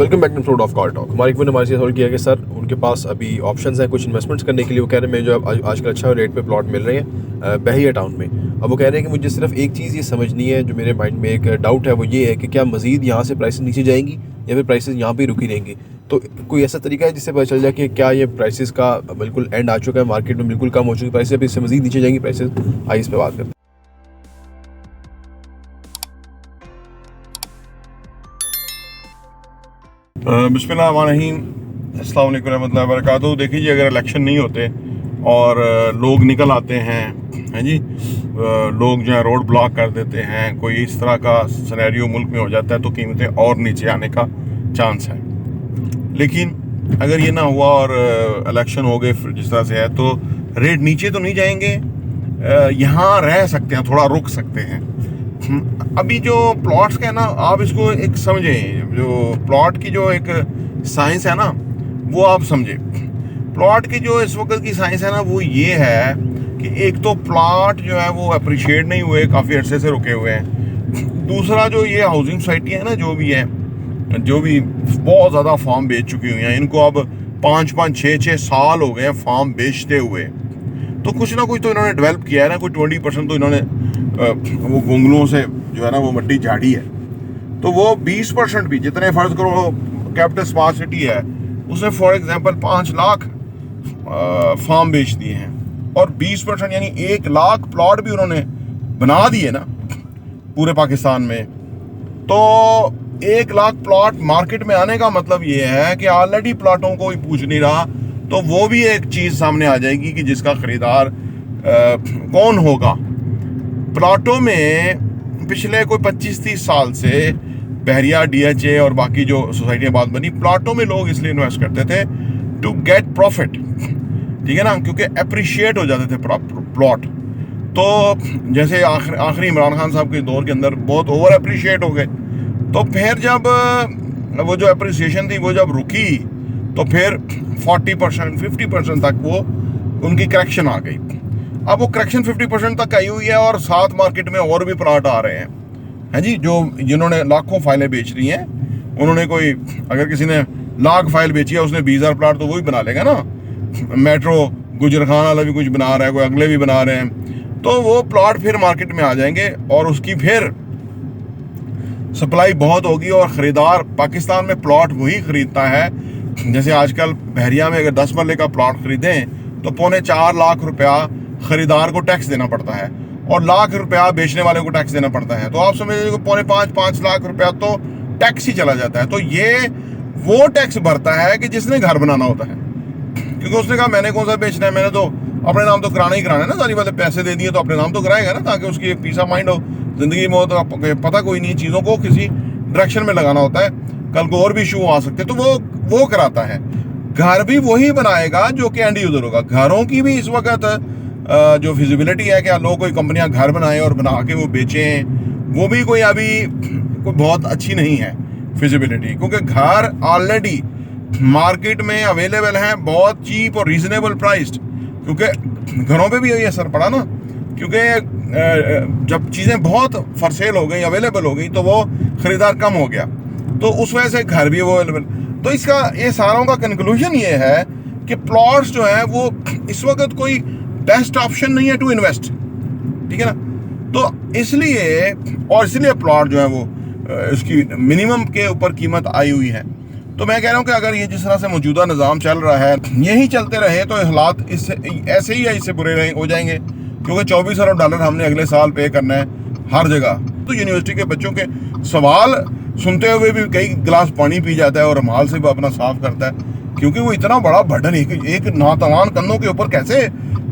Welcome back to fruit of car talk. हमारे एक हमारे से सवाल किया कि सर उनके पास अभी ऑप्शंस हैं कुछ इन्वेस्टमेंट्स करने के लिए। वो कह रहे हैं मैं जो आजकल अच्छा रेट पे प्लॉट मिल रहे हैं बहिया टाउन में। अब वो कह रहे हैं कि मुझे सिर्फ एक चीज़ ये समझनी है, जो मेरे माइंड में एक डाउट है वो ये है कि क्या मज़ीद यहाँ से प्राइसेस नीचे जाएंगी या फिर प्राइसेस यहाँ पे रुकी रहेंगी। तो कोई ऐसा तरीका है जिससे पता चल जाए कि क्या ये प्राइसेस का बिल्कुल एंड आ चुका है, मार्केट में बिल्कुल कम हो चुकी है प्राइसेस, अभी इससे मज़ीद नीचे जाएंगी प्राइसेस? आइए इस पर बात करते हैं। बिस्मिल्लाहिर्रहमानिर्रहीम, अस्सलाम वालेकुम रहमतुल्लाहि व बरकातहू। देखिए जी, अगर इलेक्शन नहीं होते और लोग निकल आते हैं जी, लोग जो है रोड ब्लॉक कर देते हैं, कोई इस तरह का सिनेरियो मुल्क में हो जाता है तो कीमतें और नीचे आने का चांस है। लेकिन अगर ये ना हुआ और इलेक्शन हो गए जिस तरह से है तो रेट नीचे तो नहीं जाएंगे, यहाँ रह सकते हैं, थोड़ा रुक सकते हैं। अभी जो प्लॉट्स का है ना, आप इसको एक समझें, जो प्लॉट की जो एक साइंस है ना वो आप समझें। प्लॉट की जो इस वक्त की साइंस है ना वो ये है कि एक तो प्लॉट जो है वो अप्रिशिएट नहीं हुए, काफ़ी अरसे से रुके हुए हैं। दूसरा जो ये हाउसिंग सोसाइटी है ना, जो भी बहुत ज़्यादा फार्म बेच चुकी हुई हैं, इनको अब 5-5, 6-6 साल हो गए हैं फार्म बेचते हुए। तो कुछ ना कुछ तो इन्होंने डेवलप किया है ना, कोई 20% तो इन्होंने वो गुंगलों से जो है ना वो मिट्टी झाड़ी है। तो वो 20% भी, जितने फर्ज करो कैपिटल स्मार्ट सिटी है उसने फॉर एग्जांपल 5 लाख फार्म बेच दिए हैं, और 20% यानी 1 लाख प्लॉट भी उन्होंने बना दिए ना पूरे पाकिस्तान में। तो 1 लाख प्लॉट मार्केट में आने का मतलब ये है कि ऑलरेडी प्लॉटों को कोई पूछ नहीं रहा, तो वो भी एक चीज़ सामने आ जाएगी कि जिसका खरीदार कौन होगा। प्लॉटों में पिछले कोई 25-30 साल से बहरिया, DHA और बाकी जो सोसाइटियाँ बात बनी, प्लॉटों में लोग इसलिए इन्वेस्ट करते थे टू गेट प्रॉफिट, ठीक है ना, क्योंकि अप्रिशिएट हो जाते थे प्लॉट। तो जैसे आखिरी इमरान खान साहब के दौर के अंदर बहुत ओवर अप्रिशिएट हो गए, तो फिर जब वो जो अप्रिसिएशन थी वो जब रुकी तो फिर 40%, 50% तक वो उनकी करेक्शन आ गई। अब वो करेक्शन 50% तक आई हुई है और साथ मार्केट में और भी प्लॉट आ रहे हैं जी, जिन्होंने लाखों फाइलें बेच रही हैं। उन्होंने कोई, अगर किसी ने लाख फाइल बेची है उसने 20,000 प्लॉट तो वही बना लेगा ना। मेट्रो गुजर खान वाला भी कुछ बना रहा है, कोई अगले भी बना रहे हैं, तो वो प्लॉट फिर मार्केट में आ जाएंगे और उसकी फिर सप्लाई बहुत होगी और ख़रीदार पाकिस्तान में प्लॉट वही ख़रीदता है। जैसे आजकल बहरिया में अगर 10 मरले का प्लॉट ख़रीदें तो 4.25 लाख रुपया ख़रीदार को टैक्स देना पड़ता है और लाख रुपया बेचने वाले को टैक्स देना पड़ता है। तो आप समझ लीजिए 4.5 लाख रुपया तो टैक्स ही चला जाता है। तो ये वो टैक्स भरता है कि जिसने घर बनाना होता है, क्योंकि उसने कहा मैंने कौन सा बेचना है, मैंने तो अपने नाम तो कराना ही कराना है ना, सारी वाले पैसे दे दिए तो अपने नाम तो कराएगा ना, ताकि उसकी एक पीस ऑफ माइंड हो। ज़िंदगी में हो तो पता कोई नहीं, चीज़ों को किसी डायरेक्शन में लगाना होता है, कल को और भी इशू आ सकते, तो वो कराता है। घर भी वही बनाएगा जो कि एंड यूजर होगा। घरों की भी इस वक्त जो फिजिबिलिटी है कि लोग कोई कंपनियां घर बनाएं और बना के वो बेचें, वो भी कोई अभी कोई बहुत अच्छी नहीं है फिजिबिलिटी, क्योंकि घर ऑलरेडी मार्केट में अवेलेबल हैं बहुत चीप और रीजनेबल प्राइस्ड। क्योंकि घरों पे भी यही असर पड़ा ना, क्योंकि जब चीज़ें बहुत फॉर सेल हो गई, अवेलेबल हो गई, तो वो ख़रीदार कम हो गया, तो उस वजह से घर भी वो अवेलेबल। तो इसका ये सारों का कंक्लूजन ये है कि प्लॉट्स जो है वो इस वक्त कोई बेस्ट ऑप्शन नहीं है टू इन्वेस्ट, ठीक है ना। तो इसलिए प्लॉट जो है वो इसकी मिनिमम के ऊपर कीमत आई हुई है। तो मैं कह रहा हूँ कि अगर ये जिस तरह से मौजूदा निज़ाम चल रहा है यही चलते रहे तो हालात इससे ऐसे ही इससे बुरे हो जाएंगे, क्योंकि 24 अरब डॉलर हमने अगले साल पे करना है हर जगह। तो यूनिवर्सिटी के बच्चों के सवाल सुनते हुए भी कई गिलास पानी पी जाता है और रुमाल से भी अपना साफ करता है, क्योंकि वो इतना बड़ा बर्डन एक नातवान कंधों के ऊपर कैसे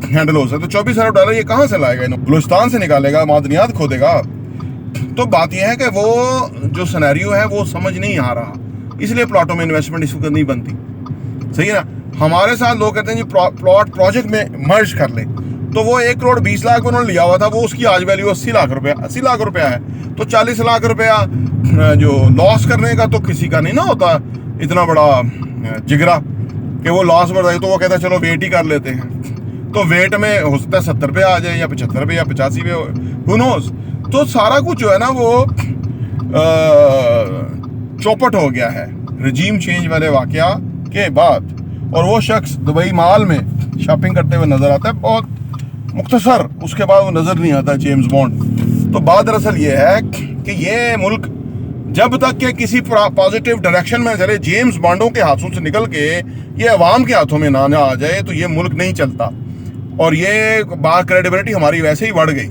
हैंडल हो सकता है। 24 अरब डॉलर ये कहाँ से लाएगा? बलूचिस्तान से निकालेगा, मादनियात खोदेगा। तो बात यह है कि वो जो सिनेरियो है वो समझ नहीं आ रहा, इसलिए प्लॉटों में इन्वेस्टमेंट इस वक्त नहीं बनती, सही है ना। हमारे साथ लोग कहते हैं जी प्लॉट प्रोजेक्ट में मर्ज कर ले, तो वो 1 करोड़ 20 लाख उन्होंने लिया हुआ था, वो उसकी आज वैल्यू 80 लाख रुपया है। तो 40 लाख रुपया जो लॉस करने का तो किसी का नहीं ना होता इतना बड़ा जिगरा कि वो लॉस बढ़ जाए, तो वो कहता है चलो वेट ही कर लेते हैं। तो वेट में हो सकता है 70 पे आ जाए या 75 पे या 85 पे, हु नोज। तो सारा कुछ जो है ना वो चौपट हो गया है रजीम चेंज वाले वाकया के बाद, और वो शख्स दुबई माल में शॉपिंग करते हुए नजर आता है, बहुत मुख्तसर, उसके बाद वो नजर नहीं आता जेम्स बॉन्ड। तो बात दरअसल ये है कि ये मुल्क जब तक के किसी पॉजिटिव डायरेक्शन में चले, जेम्स बॉन्डों के हाथों से निकल के ये अवाम के हाथों में ना आ जाए, तो ये मुल्क नहीं चलता। और ये बात क्रेडिबिलिटी हमारी वैसे ही बढ़ गई।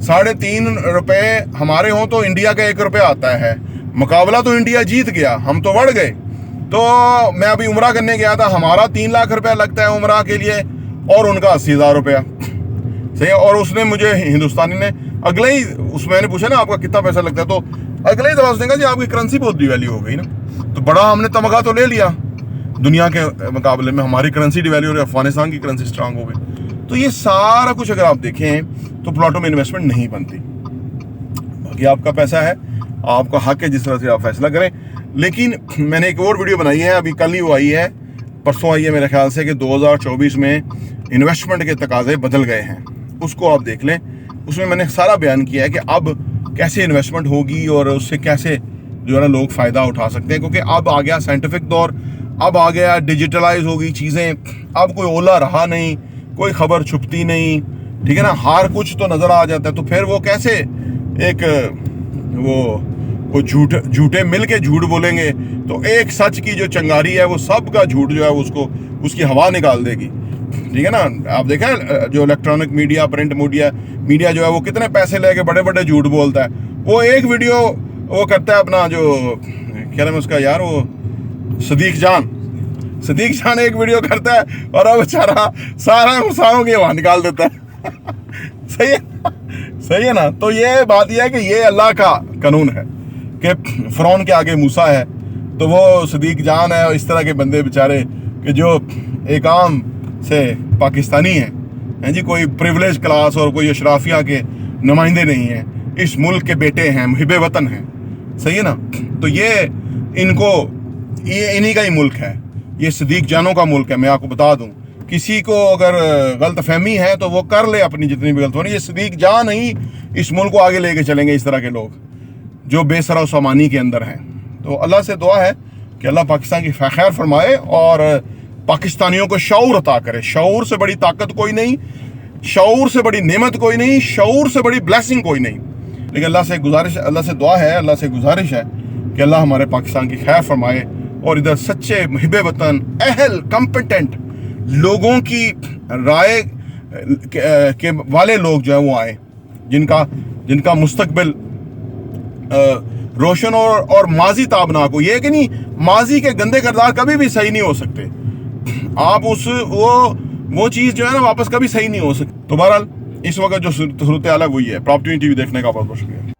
3.5 रुपए हमारे हों तो इंडिया का 1 रुपया आता है, मुकाबला तो इंडिया जीत गया, हम तो बढ़ गए। तो मैं अभी उम्रा करने गया था, हमारा 3 लाख रुपया लगता है उम्रा के लिए और उनका 80,000 रुपया, सही है। और उसने मुझे, हिंदुस्तानी ने अगले ही, उसमें मैंने पूछा ना आपका कितना पैसा लगता है, तो अगले ही दफा उसने कहा जी आपकी करेंसी बहुत डिवैल्यू हो गई ना। तो बड़ा हमने तमगा तो ले लिया, दुनिया के मुकाबले में हमारी करेंसी डिवैल्यू हो रही, अफगानिस्तान की करेंसी स्ट्रांग हो गई। तो ये सारा कुछ अगर आप देखें तो प्लॉटों में इन्वेस्टमेंट नहीं बनती। बाकी आपका पैसा है, आपका हक है, जिस तरह से आप फैसला करें। लेकिन मैंने एक और वीडियो बनाई है, अभी कल ही वो आई है, परसों आई है मेरे ख्याल से, कि 2024 में इन्वेस्टमेंट के तकाजे बदल गए हैं। उसको आप देख लें, उसमें मैंने सारा बयान किया है कि अब कैसे इन्वेस्टमेंट होगी और उससे कैसे जो है ना लोग फ़ायदा उठा सकते हैं। क्योंकि अब आ गया साइंटिफिक दौर, अब आ गया डिजिटलाइज हो गई चीज़ें, अब कोई ओला रहा नहीं, कोई खबर छुपती नहीं, ठीक है ना, हर कुछ तो नज़र आ जाता है। तो फिर वो कैसे एक वो झूठे मिल के झूठ बोलेंगे, तो एक सच की जो चंगारी है वो सब का झूठ जो है उसको उसकी हवा निकाल देगी, ठीक है ना। आप देखें जो इलेक्ट्रॉनिक मीडिया, प्रिंट मीडिया जो है वो कितने पैसे लेके बड़े बड़े झूठ बोलता है। वो एक वीडियो वो करता है अपना, जो क्या नाम है उसका यार, वो सदीक जान एक वीडियो करता है और अब बेचारा सारों की हवा निकाल देता है। सही है ना। तो ये बात यह है कि ये अल्लाह का कानून है कि फ़िरौन के आगे मूसा है, तो वो सदीक जान है और इस तरह के बंदे बेचारे कि जो एक आम से पाकिस्तानी हैं जी, कोई प्रिविलेज क्लास और कोई अशराफिया के नुमाइंदे नहीं हैं, इस मुल्क के बेटे हैं, मुहिबे वतन हैं, सही है ना। तो ये इन्हीं का ही मुल्क है, ये सदीक जानों का मुल्क है। मैं आपको बता दूं, किसी को अगर गलत फहमी है तो वो कर ले अपनी जितनी भी गलत होनी, ये सदीक जान ही इस मुल्क को आगे लेके चलेंगे, इस तरह के लोग जो बेसरा सामानी के अंदर हैं। तो अल्लाह से दुआ है कि अल्लाह पाकिस्तान की खैर फरमाए और पाकिस्तानियों को शऊर अता करे। शऊर से बड़ी ताकत कोई नहीं, शऊर से बड़ी नेमत कोई नहीं, शऊर से बड़ी ब्लेसिंग कोई नहीं। लेकिन अल्लाह से दुआ है, अल्लाह से गुजारिश है कि अल्लाह हमारे पाकिस्तान की खैर फरमाए और इधर सच्चे मुहिबे वतन, अहल, कॉम्पिटेंट लोगों की राय के वाले लोग जो है वो आए, जिनका मुस्तकबिल रोशन और माजी ताबनाक हो। ये कि नहीं, माजी के गंदे किरदार कभी भी सही नहीं हो सकते, आप वो चीज़ जो है ना वापस कभी सही नहीं हो सकती। तो बहरहाल इस वक्त जो सूरत हाल है वही है। प्रॉपर्टी टीवी देखने का बहुत बहुत शुक्रिया।